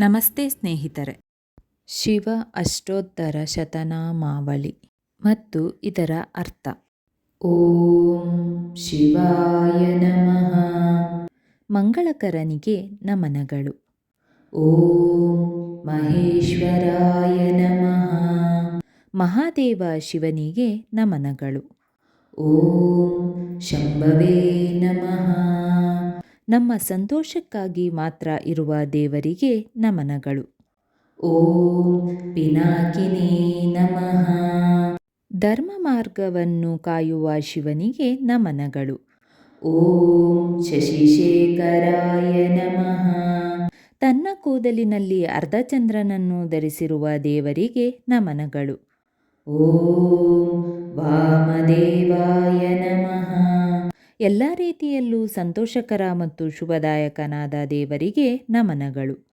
ನಮಸ್ತೆ ಸ್ನೇಹಿತರೆ. ಶಿವ ಅಷ್ಟೋತ್ತರ ಶತನಾಮಾವಳಿ ಮತ್ತು ಇದರ ಅರ್ಥ. ಓಂ ಶಿವಾಯ ನಮಃ. ಮಂಗಳಕರನಿಗೆ ನಮನಗಳು. ಓಂ ಮಹೇಶ್ವರಾಯ ನಮಃ. ಮಹಾದೇವ ಶಿವನಿಗೆ ನಮನಗಳು. ಓಂ ಶಂಭವೇ ನಮಃ. ನಮ್ಮ ಸಂತೋಷಕ್ಕಾಗಿ ಮಾತ್ರ ಇರುವ ದೇವರಿಗೆ ನಮನಗಳು. ಓಂ ಪಿನಾಕಿನೇ ನಮಃ. ಧರ್ಮ ಮಾರ್ಗವನ್ನು ಕಾಯುವ ಶಿವನಿಗೆ ನಮನಗಳು. ಓಂ ಶಶಿಶೇಖರಾಯ ನಮಃ. ತನ್ನ ಕೂದಲಿನಲ್ಲಿ ಅರ್ಧಚಂದ್ರನನ್ನು ಧರಿಸಿರುವ ದೇವರಿಗೆ ನಮನಗಳು. ಓಂ ವಾಮದೇವಾಯ ನಮಃ. ಎಲ್ಲ ರೀತಿಯಲ್ಲೂ ಸಂತೋಷಕರ ಮತ್ತು ಶುಭದಾಯಕನಾದ ದೇವರಿಗೆ ನಮನಗಳು.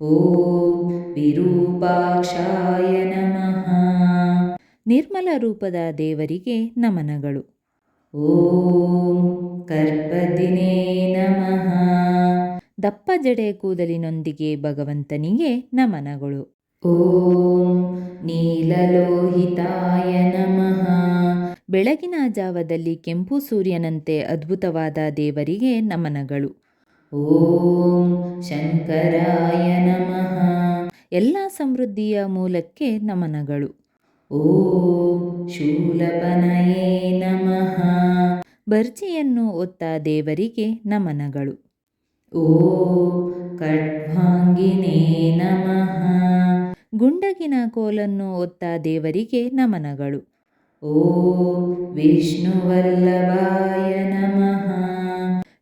ಓಂ ವಿರೂಪಾಕ್ಷಾಯ ನಮಃ. ನಿರ್ಮಲ ರೂಪದ ದೇವರಿಗೆ ನಮನಗಳು. ಓಂ ಕರ್ಪದಿನೇ ನಮಃ. ದಪ್ಪ ಜಡೆ ಕೂದಲಿನೊಂದಿಗೆ ಭಗವಂತನಿಗೆ ನಮನಗಳು. ಓಂ ನೀಲಲೋಹಿತಾಯ ನಮಃ. ಬೆಳಗಿನ ಜಾವದಲ್ಲಿ ಕೆಂಪು ಸೂರ್ಯನಂತೆ ಅದ್ಭುತವಾದ ದೇವರಿಗೆ ನಮನಗಳು. ಓಂ ಶಂಕರಾಯ ನಮಃ. ಎಲ್ಲ ಸಮೃದ್ಧಿಯ ಮೂಲಕ್ಕೆ ನಮನಗಳು. ಓಂ ಶೂಲಪನಯೇ ನಮಃ. ಬರ್ಜಿಯನ್ನು ಹೊತ್ತ ದೇವರಿಗೆ ನಮನಗಳು. ಓಂ ಖಡ್ವಾಂಗಿನೇ ನಮಃ. ಗುಂಡಗಿನ ಕೋಲನ್ನು ಹೊತ್ತ ದೇವರಿಗೆ ನಮನಗಳು. ಓಂ ವಿಷ್ಣುವಲ್ಲಭಾಯ ನಮಃ.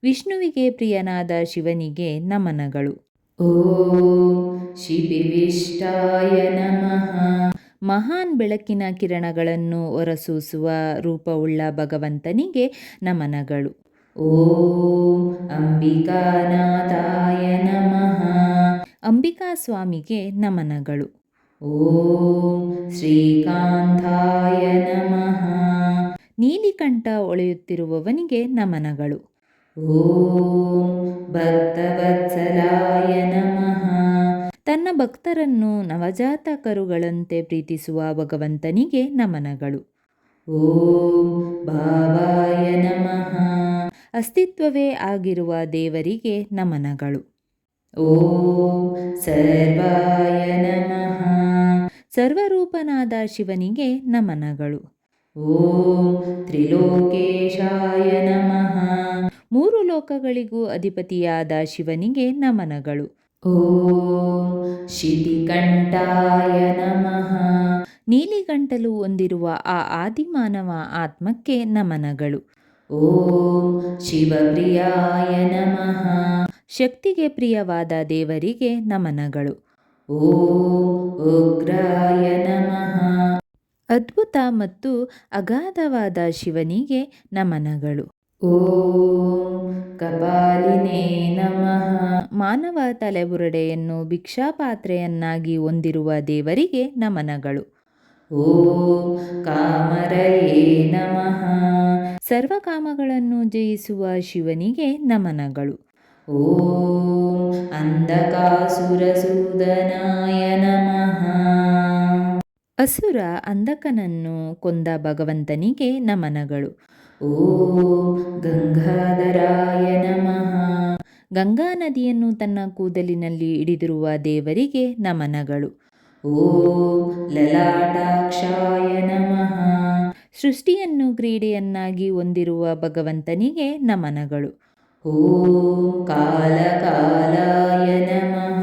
ವಿಷ್ಣುವಿಗೆ ಪ್ರಿಯನಾದ ಶಿವನಿಗೆ ನಮನಗಳು. ಓಂ ಶಿಬಿವಿಷ್ಟಾಯ ನಮಃ. ಮಹಾನ್ ಬೆಳಕಿನ ಕಿರಣಗಳನ್ನು ಹೊರಸೂಸುವ ರೂಪವುಳ್ಳ ಭಗವಂತನಿಗೆ ನಮನಗಳು. ಓಂ ಅಂಬಿಕಾನಾಥಾಯ ನಮಃ. ಅಂಬಿಕಾ ಸ್ವಾಮಿಗೆ ನಮನಗಳು. ಓಂ ಶ್ರೀಕಾಂತಾಯ ನಮಃ. ನೀಲಿಕಂಠ ಹೊಳೆಯುತ್ತಿರುವವನಿಗೆ ನಮನಗಳು. ಓಂ ಭಕ್ತವತ್ಸಲಾಯ ನಮಃ. ತನ್ನ ಭಕ್ತರನ್ನು ನವಜಾತ ಕರುಗಳಂತೆ ಪ್ರೀತಿಸುವ ಭಗವಂತನಿಗೆ ನಮನಗಳು. ಓಂ ಭಾವಾಯ ನಮಃ. ಅಸ್ತಿತ್ವವೇ ಆಗಿರುವ ದೇವರಿಗೆ ನಮನಗಳು. ಓಂ ಸರ್ವಾಯ ನಮಃ. ಸರ್ವರೂಪನಾದ ಶಿವನಿಗೆ ನಮನಗಳು. ಓಂ ತ್ರಿಲೋಕೇಶಾಯ ನಮಃ. ಮೂರು ಲೋಕಗಳಿಗೂ ಅಧಿಪತಿಯಾದ ಶಿವನಿಗೆ ನಮನಗಳು. ಓಂ ಶಿತಿಕಂಠಾಯ ನಮಃ. ನೀಲಿಗಂಟಲು ಹೊಂದಿರುವ ಆ ಆದಿಮಾನವ ಆತ್ಮಕ್ಕೆ ನಮನಗಳು. ಓಂ ಶಿವಪ್ರಿಯಾಯ ನಮಃ. ಶಕ್ತಿಗೆ ಪ್ರಿಯವಾದ ದೇವರಿಗೆ ನಮನಗಳು. ಓಂ ಉಗ್ರಾಯ ನಮಃ. ಅದ್ಭುತ ಮತ್ತು ಅಗಾಧವಾದ ಶಿವನಿಗೆ ನಮನಗಳು. ಓಂ ಕಪಾಲಿನೇ ನಮಃ. ಮಾನವ ತಲೆಬುರುಡೆಯನ್ನು ಭಿಕ್ಷಾಪಾತ್ರೆಯನ್ನಾಗಿ ಹೊಂದಿರುವ ದೇವರಿಗೆ ನಮನಗಳು. ಓಂ ಕಾಮರಯೇ ನಮಃ. ಸರ್ವಕಾಮಗಳನ್ನು ಜಯಿಸುವ ಶಿವನಿಗೆ ನಮನಗಳು. ಓಂ ಅಂಧಕಾಸುರಸೂದನಾಯ ನಮಃ. ಅಸುರ ಅಂಧಕನನ್ನು ಕೊಂದ ಭಗವಂತನಿಗೆ ನಮನಗಳು. ಓಂ ಗಂಗಾಧರಾಯ ನಮಃ. ಗಂಗಾ ನದಿಯನ್ನು ತನ್ನ ಕೂದಲಿನಲ್ಲಿ ಹಿಡಿದಿರುವ ದೇವರಿಗೆ ನಮನಗಳು. ಓಂ ಲಲಾಟಾಕ್ಷಾಯ ನಮಃ. ಸೃಷ್ಟಿಯನ್ನು ಕ್ರೀಡೆಯನ್ನಾಗಿ ಹೊಂದಿರುವ ಭಗವಂತನಿಗೆ ನಮನಗಳು. ಓಂ ಕಾಲಕಾಲಾಯ ನಮಃ.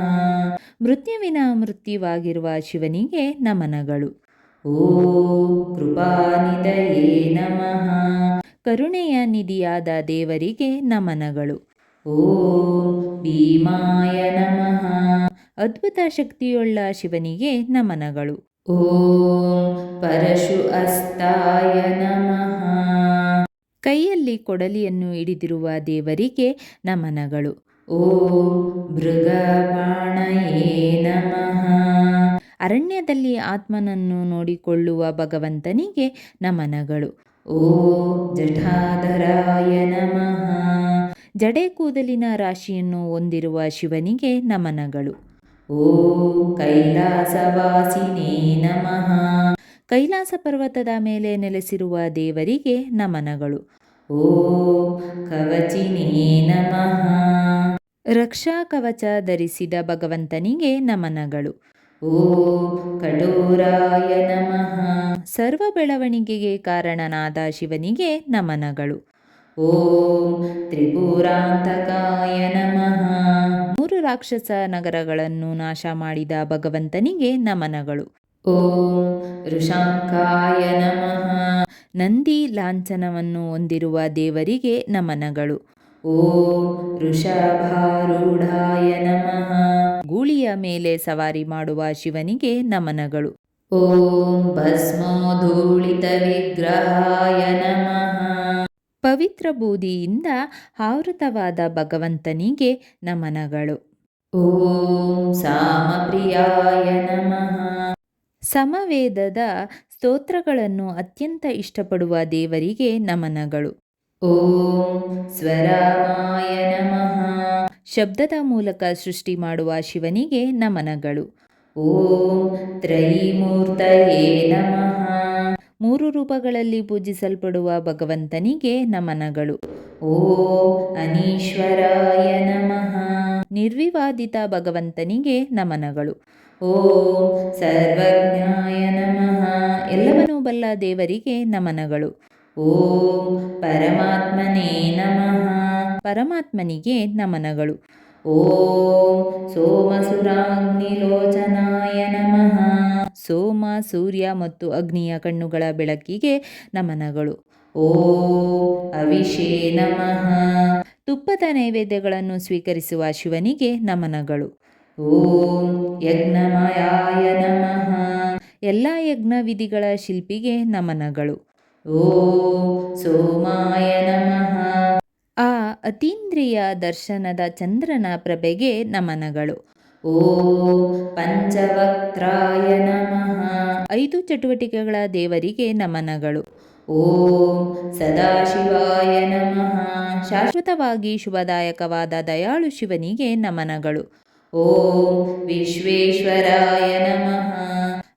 ಮೃತ್ಯುವಿನ ಮೃತ್ಯುವಾಗಿರುವ ಶಿವನಿಗೆ ನಮನಗಳು. ಓಂ ಕೃಪಾನಿಧಯೇ ನಮಃ. ಕರುಣೆಯ ನಿಧಿಯಾದ ದೇವರಿಗೆ ನಮನಗಳು. ಓಂ ಭೀಮಾಯ ನಮಃ. ಅದ್ಭುತ ಶಕ್ತಿಯುಳ್ಳ ಶಿವನಿಗೆ ನಮನಗಳು. ಓಂ ಪರಶು ಹಸ್ತಾಯ ನಮಃ. ಕೈಯಲ್ಲಿ ಕೊಡಲಿಯನ್ನು ಹಿಡಿದಿರುವ ದೇವರಿಗೆ ನಮನಗಳು. ಓಂ ಮೃಗಬಾಣಯೇ ನಮಃ. ಅರಣ್ಯದಲ್ಲಿ ಆತ್ಮನನ್ನು ನೋಡಿಕೊಳ್ಳುವ ಭಗವಂತನಿಗೆ ನಮನಗಳು. ಓಂ ಜಟಾಧರಾಯ ನಮಃ. ಜಡೆ ಕೂದಲಿನ ರಾಶಿಯನ್ನು ಹೊಂದಿರುವ ಶಿವನಿಗೆ ನಮನಗಳು. ಓಂ ಕೈಲಾಸವಾಸಿನೇ ನಮಃ. ಕೈಲಾಸ ಪರ್ವತದ ಮೇಲೆ ನೆಲೆಸಿರುವ ದೇವರಿಗೆ ನಮನಗಳು. ಓಂ ಕವಚಿನೇ ನಮಃ. ರಕ್ಷಾ ಕವಚ ಧರಿಸಿದ ಭಗವಂತನಿಗೆ ನಮನಗಳು. ಓಂ ಕಠೋರಾಯ ನಮಃ. ಸರ್ವ ಬೆಳವಣಿಗೆಗೆ ಕಾರಣನಾದ ಶಿವನಿಗೆ ನಮನಗಳು. ಓಂ ತ್ರಿಪುರಾಂತಕಾಯ ನಮಃ. 3 ರಾಕ್ಷಸ ನಗರಗಳನ್ನು ನಾಶ ಮಾಡಿದ ಭಗವಂತನಿಗೆ ನಮನಗಳು. ಓಂ ಋಷಾಂಕಾಯ ನಮಃ. ನಂದಿ ಲಾಂಛನವನ್ನು ಹೊಂದಿರುವ ದೇವರಿಗೆ ನಮನಗಳು. ಓಂ ವೃಷಭಾರೂಢಾಯ ನಮಃ. ಗೂಳಿಯ ಮೇಲೆ ಸವಾರಿ ಮಾಡುವ ಶಿವನಿಗೆ ನಮನಗಳು. ಓಂ ಭಸ್ಮೋಧೂಳಿತ ವಿಗ್ರಹಾಯ ನಮಃ. ಪವಿತ್ರ ಬೂದಿಯಿಂದ ಆವೃತವಾದ ಭಗವಂತನಿಗೆ ನಮನಗಳು. ಓಂ ಸಾಮಪ್ರಿಯಾಯ ನಮಃ. ಸಮವೇದದ ಸ್ತೋತ್ರಗಳನ್ನು ಅತ್ಯಂತ ಇಷ್ಟಪಡುವ ದೇವರಿಗೆ ನಮನಗಳು. ಓಂ ಸ್ವರಾಮಾಯ ನಮಃ. ಶಬ್ದದ ಮೂಲಕ ಸೃಷ್ಟಿ ಮಾಡುವ ಶಿವನಿಗೆ ನಮನಗಳು. ಓಂ ತ್ರಯೀಮೂರ್ತಯೇ ನಮಃ. 3 ರೂಪಗಳಲ್ಲಿ ಪೂಜಿಸಲ್ಪಡುವ ಭಗವಂತನಿಗೆ ನಮನಗಳು. ಓಂ ಅನೀಶ್ವರಾಯ ನಮಃ. ನಿರ್ವಿವಾದಿತ ಭಗವಂತನಿಗೆ ನಮನಗಳು. ಓಂ ಸರ್ವಜ್ಞಾಯ ನಮಃ. ಎಲ್ಲವನ್ನೂ ಬಲ್ಲ ದೇವರಿಗೆ ನಮನಗಳು. ಓಂ ಪರಮಾತ್ಮನೇ ನಮಃ. ಪರಮಾತ್ಮನಿಗೆ ನಮನಗಳು. ಓಂ ಸೋಮಸುರಾಗ್ನಿಲೋಚನಾಯ ನಮಃ. ಸೋಮ, ಸೂರ್ಯ ಮತ್ತು ಅಗ್ನಿಯ ಕಣ್ಣುಗಳ ಬೆಳಕಿಗೆ ನಮನಗಳು. ಓಂ ಅವಿಷೇ ನಮಃ. ತುಪ್ಪದ ನೈವೇದ್ಯಗಳನ್ನು ಸ್ವೀಕರಿಸುವ ಶಿವನಿಗೆ ನಮನಗಳು. ಓಂ ಯಜ್ಞಮಯಾಯ ನಮಃ. ಎಲ್ಲ ಯಜ್ಞ ವಿಧಿಗಳ ಶಿಲ್ಪಿಗೆ ನಮನಗಳು. ಓಂ ಸೋಮಾಯ ನಮಃ. ಆ ಅತೀಂದ್ರಿಯ ದರ್ಶನದ ಚಂದ್ರನ ಪ್ರಭೆಗೆ ನಮನಗಳು. ಓಂ ಪಂಚವಕ್ತ್ರಾಯ ನಮಃ. 5 ಚಟುವಟಿಕೆಗಳ ದೇವರಿಗೆ ನಮನಗಳು. ಓಂ ಸದಾಶಿವಾಯ ನಮಃ. ಶಾಶ್ವತವಾಗಿ ಶುಭದಾಯಕವಾದ ದಯಾಳು ಶಿವನಿಗೆ ನಮನಗಳು. ಓಂ ವಿಶ್ವೇಶ್ವರಾಯ ನಮಃ.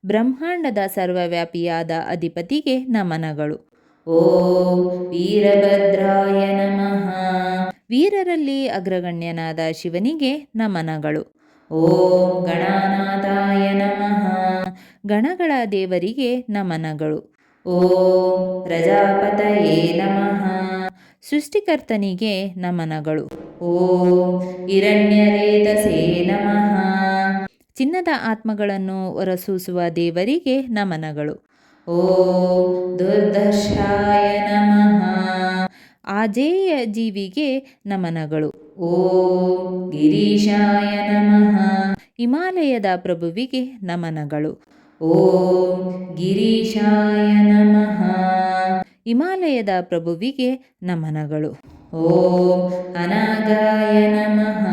ಬ್ರಹ್ಮಾಂಡದ ಸರ್ವವ್ಯಾಪಿಯಾದ ಅಧಿಪತಿಗೆ ನಮನಗಳು. ಓಂ ವೀರಭದ್ರಾಯ ನಮಃ. ವೀರರಲ್ಲಿ ಅಗ್ರಗಣ್ಯನಾದ ಶಿವನಿಗೆ ನಮನಗಳು. ಓಂ ಗಣನಾಥಾಯ ನಮಃ. ಗಣಗಳ ದೇವರಿಗೆ ನಮನಗಳು. ಓಂ ಪ್ರಜಾಪತಯೇ ನಮಃ. ಸೃಷ್ಟಿಕರ್ತನಿಗೆ ನಮನಗಳು. ಓಂ ಹಿರಣ್ಯರೇತಸೇ ನಮಃ. ಚಿನ್ನದ ಆತ್ಮಗಳನ್ನು ಹೊರಸೂಸುವ ದೇವರಿಗೆ ನಮನಗಳು. ಓಂ ದುರ್ದರ್ಶಾಯ ನಮಃ. ಆಜೇಯ ಜೀವಿಗೆ ನಮನಗಳು. ಓಂ ಗಿರೀಶಾಯ ನಮಃ. ಹಿಮಾಲಯದ ಪ್ರಭುವಿಗೆ ನಮನಗಳು. ಓಂ ಗಿರೀಶಾಯ ನಮಃ. ಹಿಮಾಲಯದ ಪ್ರಭುವಿಗೆ ನಮನಗಳು. ಓಂ ಅನಾಗಾಯ ನಮಃ.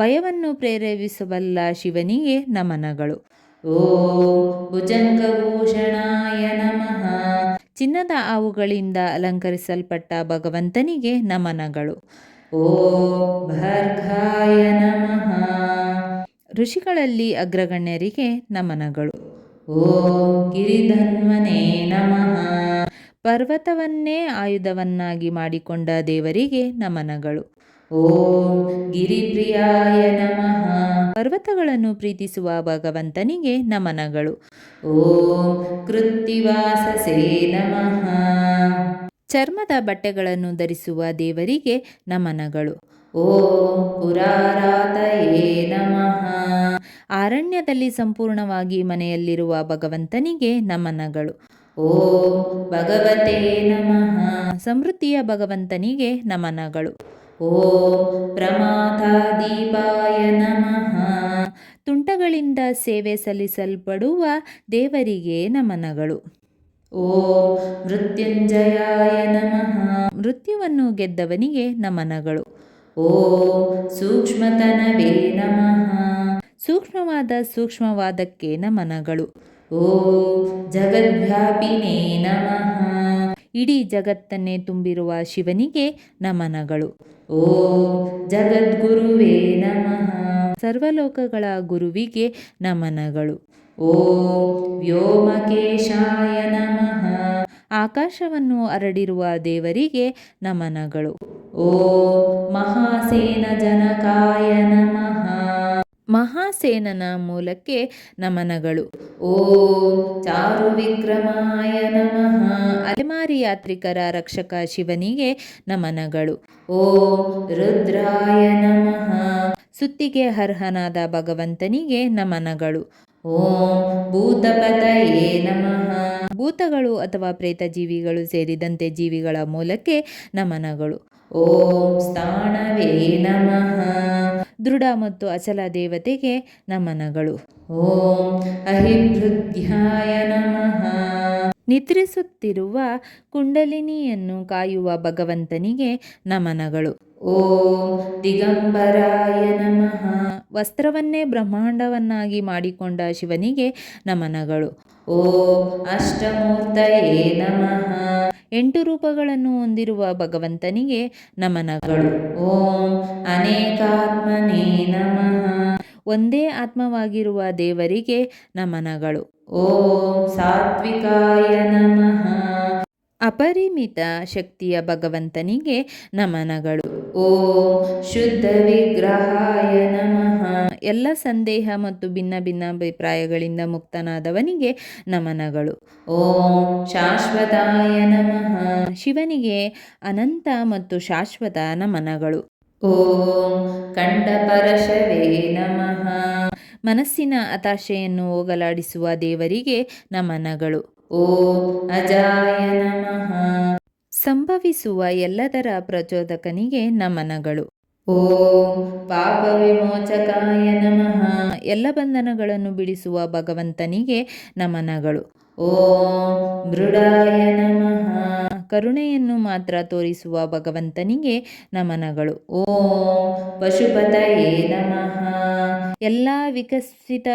ಭಯವನ್ನು ಪ್ರೇರೇಪಿಸಬಲ್ಲ ಶಿವನಿಗೆ ನಮನಗಳು. ಓಂ ಭುಜಂಗಭೂಷಣಾಯ ನಮಃ. ಚಿನ್ನದ ಹಾವುಗಳಿಂದ ಅಲಂಕರಿಸಲ್ಪಟ್ಟ ಭಗವಂತನಿಗೆ ನಮನಗಳು. ಓಂ ಭರ್ಗಾಯ ನಮಃ. ಋಷಿಗಳಲ್ಲಿ ಅಗ್ರಗಣ್ಯರಿಗೆ ನಮನಗಳು. ಓಂ ಗಿರಿಧನ್ವನೇ ನಮಃ. ಪರ್ವತವನ್ನೇ ಆಯುಧವನ್ನಾಗಿ ಮಾಡಿಕೊಂಡ ದೇವರಿಗೆ ನಮನಗಳು. ಓಂ ಗಿರಿಪ್ರಿಯಾಯ ನಮಃ. ಪರ್ವತಗಳನ್ನು ಪ್ರೀತಿಸುವ ಭಗವಂತನಿಗೆ ನಮನಗಳು. ಓಂ ಕೃತ್ತಿವಾಸಸೇ ನಮಃ. ಚರ್ಮದ ಬಟ್ಟೆಗಳನ್ನು ಧರಿಸುವ ದೇವರಿಗೆ ನಮನಗಳು. ಓಂ ಪುರಾರಾತಯೇ ನಮಃ. ಅರಣ್ಯದಲ್ಲಿ ಸಂಪೂರ್ಣವಾಗಿ ಮನೆಯಲ್ಲಿರುವ ಭಗವಂತನಿಗೆ ನಮನಗಳು. ಓಂ ಭಗವತೇ ನಮಃ. ಸಮೃದ್ಧಿಯ ಭಗವಂತನಿಗೆ ನಮನಗಳು. ಓಂ ಪ್ರಮಾಥದೀಪಾಯ ನಮಃ. ತುಂಟಗಳಿಂದ ಸೇವೆ ಸಲ್ಲಿಸಲ್ಪಡುವ ದೇವರಿಗೆ ನಮನಗಳು. ಓಂ ಮೃತ್ಯುಂಜಯಾಯ ನಮಃ. ಮೃತ್ಯುವನ್ನು ಗೆದ್ದವನಿಗೆ ನಮನಗಳು. ಓಂ ಸೂಕ್ಷ್ಮತನವೇ ನಮಃ. ಸೂಕ್ಷ್ಮವಾದ ಸೂಕ್ಷ್ಮವಾದಕ್ಕೆ ನಮನಗಳು. ಓಂ ಜಗದ್ವ್ಯಾಪಿನೇ ನಮಃ. ಇಡೀ ಜಗತ್ತನ್ನೇ ತುಂಬಿರುವ ಶಿವನಿಗೆ ನಮನಗಳು. ಓಂ ಜಗದ್ಗುರುವೇ ನಮಃ. ಸರ್ವಲೋಕಗಳ ಗುರುವಿಗೆ ನಮನಗಳು. ಓಂ ವ್ಯೋಮಕೇಶಾಯ ನಮಃ. ಆಕಾಶವನ್ನು ಹರಡಿರುವ ದೇವರಿಗೆ ನಮನಗಳು. ಓಂ ಮಹಾಸೇನ ಜನಕಾಯ ನಮಃ. ಮಹಾಸೇನನ ಮೂಲಕ್ಕೆ ನಮನಗಳು. ಓಂ ಚಾರು ವಿಕ್ರಮಾಯ ನಮಃ. ಅಲೆಮಾರಿ ಯಾತ್ರಿಕರ ರಕ್ಷಕ ಶಿವನಿಗೆ ನಮನಗಳು. ಓಂ ರುದ್ರಾಯ ನಮಃ. ಸುತ್ತಿಗೆ ಅರ್ಹನಾದ ಭಗವಂತನಿಗೆ ನಮನಗಳು. ಓಂ ಭೂತಪತಯೇ ನಮಃ. ಭೂತಗಳು ಅಥವಾ ಪ್ರೇತ ಜೀವಿಗಳು ಸೇರಿದಂತೆ ಜೀವಿಗಳ ಮೂಲಕ್ಕೆ ನಮನಗಳು. ಓಂ ಸ್ಥಾಣವೇ ನಮಃ. ದೃಢ ಮತ್ತು ಅಚಲ ದೇವತೆಗೆ ನಮನಗಳು. ಓಂ ಅಹಿಭೃದ್ಯಾಯ ನಮಃ. ನಿದ್ರಿಸುತ್ತಿರುವ ಕುಂಡಲಿನಿಯನ್ನು ಕಾಯುವ ಭಗವಂತನಿಗೆ ನಮನಗಳು. ಓಂ ದಿಗಂಬರಾಯ ನಮಃ. ವಸ್ತ್ರವನ್ನೇ ಬ್ರಹ್ಮಾಂಡವನ್ನಾಗಿ ಮಾಡಿಕೊಂಡ ಶಿವನಿಗೆ ನಮನಗಳು. ಓಂ ಅಷ್ಟಮೂರ್ತಯೇ ನಮಃ. 8 ರೂಪಗಳನ್ನು ಹೊಂದಿರುವ ಭಗವಂತನಿಗೆ ನಮನಗಳು. ಓಂ ಅನೇಕಾತ್ಮನೇ ನಮಃ. ಒಂದೇ ಆತ್ಮವಾಗಿರುವ ದೇವರಿಗೆ ನಮನಗಳು. ಓಂ ಸಾತ್ವಿಕಾಯ ನಮಃ. ಅಪರಿಮಿತ ಶಕ್ತಿಯ ಭಗವಂತನಿಗೆ ನಮನಗಳು. ಓಂ ಶುದ್ಧ ವಿಗ್ರಹಾಯ ನಮಃ. ಎಲ್ಲ ಸಂದೇಹ ಮತ್ತು ಭಿನ್ನ ಭಿನ್ನ ಅಭಿಪ್ರಾಯಗಳಿಂದ ಮುಕ್ತನಾದವನಿಗೆ ನಮನಗಳು. ಓಂ ಶಾಶ್ವತಾಯ ನಮಃ. ಶಿವನಿಗೆ ಅನಂತ ಮತ್ತು ಶಾಶ್ವತ ನಮನಗಳು. ಓಂ ಕಂಠಪರಶವೇ ನಮಃ. ಮನಸ್ಸಿನ ಹತಾಶೆಯನ್ನು ಹೋಗಲಾಡಿಸುವ ದೇವರಿಗೆ ನಮನಗಳು. ಓಂ ಅಜಾಯ ನಮಃ. ಸಂಭವಿಸುವ ಎಲ್ಲದರ ಪ್ರಚೋದಕನಿಗೆ ನಮನಗಳು. ಓಂ ಪಾಪ ವಿಮೋಚಕಾಯ ನಮಃ. ಎಲ್ಲ ಬಂಧನಗಳನ್ನು ಬಿಡಿಸುವ ಭಗವಂತನಿಗೆ ನಮನಗಳು. ಓಂ ಮೃಡಾಯ ನಮಃ. ಕರುಣೆಯನ್ನು ಮಾತ್ರ ತೋರಿಸುವ ಭಗವಂತನಿಗೆ ನಮನಗಳು. ಓಂ ಪಶುಪತಯೇ ನಮಃ. ಎಲ್ಲ ವಿಕಸಿತ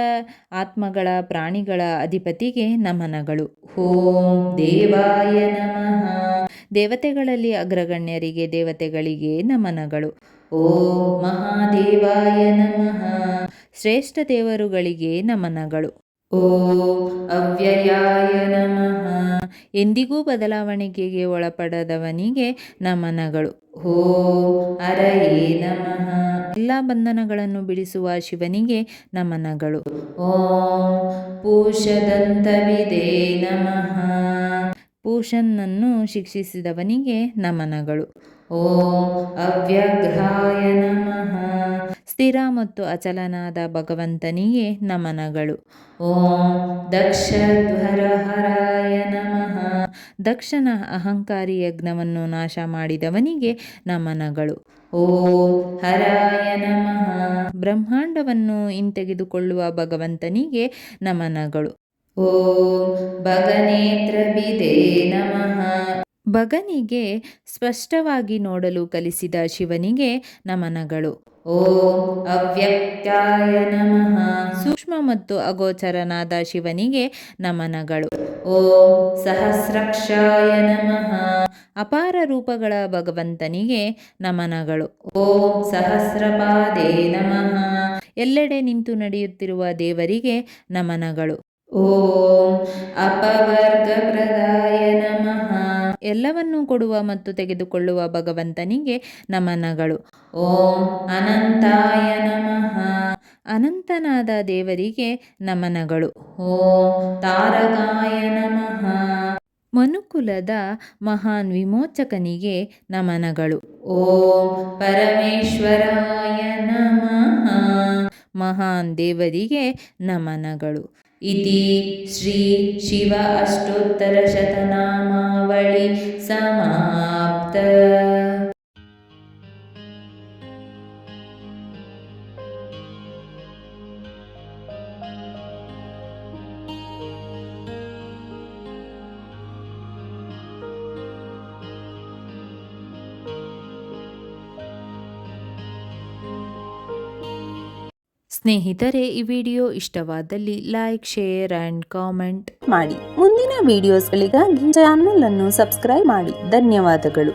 ಆತ್ಮಗಳ ಪ್ರಾಣಿಗಳ ಅಧಿಪತಿಗೆ ನಮನಗಳು. ಓಂ ದೇವಾಯ ನಮಃ. ದೇವತೆಗಳಲ್ಲಿ ಅಗ್ರಗಣ್ಯರಿಗೆ ದೇವತೆಗಳಿಗೆ ನಮನಗಳು. ಓಂ ಮಹಾದೇವಾಯ ನಮಃ. ಶ್ರೇಷ್ಠ ದೇವರುಗಳಿಗೆ ನಮನಗಳು. ಓಂ ಅವ್ಯಯಾಯ ನಮಃ. ಎಂದಿಗೂ ಬದಲಾವಣೆಗೆ ಒಳಪಡದವನಿಗೆ ನಮನಗಳು. ಓಂ ಹರಯೇ ನಮಃ. ಎಲ್ಲ ಬಂಧನಗಳನ್ನು ಬಿಡಿಸುವ ಶಿವನಿಗೆ ನಮನಗಳು. ಓಂ ಪೂಷದಂತವಿದೇ ನಮಃ. ಪೂಷನನ್ನು ಶಿಕ್ಷಿಸಿದವನಿಗೆ ನಮನಗಳು. ಓಂ ಅವ್ಯಗ್ರಾಯ ನಮಃ. ಸ್ಥಿರ ಮತ್ತು ಅಚಲನಾದ ಭಗವಂತನಿಗೆ ನಮನಗಳು. ಓಂ ದಕ್ಷಧ್ವರಹರಾಯ ನಮಃ. ದಕ್ಷನ ಅಹಂಕಾರಿ ಯಜ್ಞವನ್ನು ನಾಶ ಮಾಡಿದವನಿಗೆ ನಮನಗಳು. ಓಂ ಹರಾಯ ನಮಃ. ಬ್ರಹ್ಮಾಂಡವನ್ನು ಹಿಂತೆಗೆದುಕೊಳ್ಳುವ ಭಗವಂತನಿಗೆ ನಮನಗಳು. ಓಂ ಭಗನೇತ್ರಬಿದೇ ನಮಃ. ಭಗನಿಗೆ ಸ್ಪಷ್ಟವಾಗಿ ನೋಡಲು ಕಲಿಸಿದ ಶಿವನಿಗೆ ನಮನಗಳು. ಓಂ ಅವ್ಯಕ್ತಾಯ ನಮಃ. ಸೂಕ್ಷ್ಮ ಮತ್ತು ಅಗೋಚರನಾದ ಶಿವನಿಗೆ ನಮನಗಳು. ಓಂ ಸಹಸ್ರಾಕ್ಷಾಯ ನಮಃ. ಅಪಾರ ರೂಪಗಳ ಭಗವಂತನಿಗೆ ನಮನಗಳು. ಓಂ ಸಹಸ್ರಪಾದೇ ನಮಃ. ಎಲ್ಲೆಡೆ ನಿಂತು ನಡೆಯುತ್ತಿರುವ ದೇವರಿಗೆ ನಮನಗಳು. ಓಂ ಅಪವರ್ಗಪ್ರದಾಯ ನಮಃ. ಎಲ್ಲವನ್ನೂ ಕೊಡುವ ಮತ್ತು ತೆಗೆದುಕೊಳ್ಳುವ ಭಗವಂತನಿಗೆ ನಮನಗಳು. ಓಂ ಅನಂತಾಯ ನಮಃ. ಅನಂತನಾದ ದೇವರಿಗೆ ನಮನಗಳು. ಓಂ ತಾರಕಾಯ ನಮಃ. ಮನುಕುಲದ ಮಹಾನ್ ವಿಮೋಚಕನಿಗೆ ನಮನಗಳು. ಓಂ ಪರಮೇಶ್ವರಾಯ ನಮಃ. ಮಹಾನ್ ದೇವರಿಗೆ ನಮನಗಳು. ಇತಿ ಶ್ರೀ ಶಿವ ಅಷ್ಟೋತ್ತರ ಶತನಾಮಾವಳಿ ಸಮಾಪ್ತ. ಸ್ನೇಹಿತರೆ, ಈ ವಿಡಿಯೋ ಇಷ್ಟವಾದಲ್ಲಿ ಲೈಕ್, ಶೇರ್ ಆ್ಯಂಡ್ ಕಾಮೆಂಟ್ ಮಾಡಿ. ಮುಂದಿನ ವಿಡಿಯೋಸ್ಗಳಿಗಾಗಿ ಚಾನೆಲ್ ಅನ್ನು ಸಬ್ಸ್ಕ್ರೈಬ್ ಮಾಡಿ. ಧನ್ಯವಾದಗಳು.